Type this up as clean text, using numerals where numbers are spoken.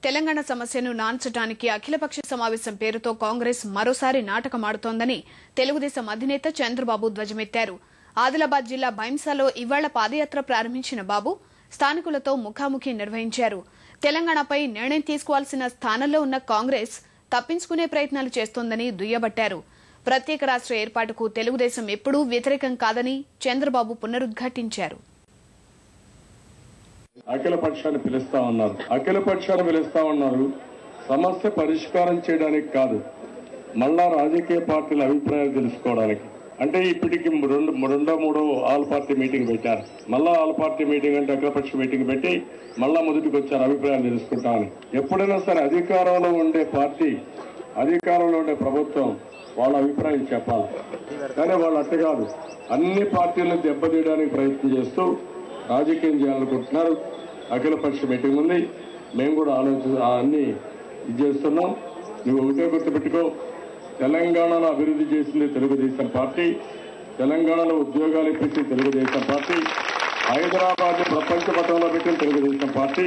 తెలంగాణ సమస్యను నాన్చడానికి అఖిలపక్ష సమావేశం పేరుతో కాంగ్రెస్ మరోసారి నాటకమాడుతోందని తెలుగుదేశం అధినేత చంద్రబాబు ధ్వజమెత్తారు. ఆదిలాబాద్ జిల్లా బైంసాలో ఇవాళ పాదయాత్ర ప్రారంభించిన బాబు స్థానికులతో ముఖాముఖి నిర్వహించారు. తెలంగాణపై నిర్ణయం తీసుకోవాల్సిన స్థానంలో ఉన్న కాంగ్రెస్ తప్పించుకునే ప్రయత్నాలు చేస్తోందని దుయ్యబట్టారు. ప్రత్యేక రాష్ట్ర ఏర్పాటుకు తెలుగుదేశం ఎప్పుడూ వ్యతిరేకం కాదని చంద్రబాబు పునరుద్ఘాటించారు. అఖిల పక్షాన్ని పిలుస్తా ఉన్నారు సమస్య పరిష్కారం చేయడానికి కాదు, మళ్ళా రాజకీయ పార్టీల అభిప్రాయాలు తెలుసుకోవడానికి. అంటే ఇప్పటికి మూడో ఆల్ పార్టీ మీటింగ్ పెట్టారు. మళ్ళా ఆల్ పార్టీ మీటింగ్ అంటే అఖిలపక్ష మీటింగ్ పెట్టి మళ్ళా మొదటికి వచ్చారు అభిప్రాయాలు తెలుసుకుంటామని. ఎప్పుడైనా సరే అధికారంలో ఉండే పార్టీ, అధికారంలో ఉండే ప్రభుత్వం వాళ్ళ అభిప్రాయం చెప్పాలి. కానీ వాళ్ళు అట్ట కాదు, అన్ని పార్టీలను దెబ్బతీయడానికి ప్రయత్నం చేస్తూ రాజకీయం చేయాలనుకుంటున్నారు. అఖిలపక్ష మీటింగ్ ఉంది, మేము కూడా అన్ని ఇది చేస్తున్నాం. నువ్వు ఒకటే గుర్తుపెట్టుకో, తెలంగాణలో అభివృద్ధి చేసింది తెలుగుదేశం పార్టీ, తెలంగాణలో ఉద్యోగాలు ఇప్పించింది తెలుగుదేశం పార్టీ, హైదరాబాద్ ప్రపంచ పటంలో పెట్టిన తెలుగుదేశం పార్టీ.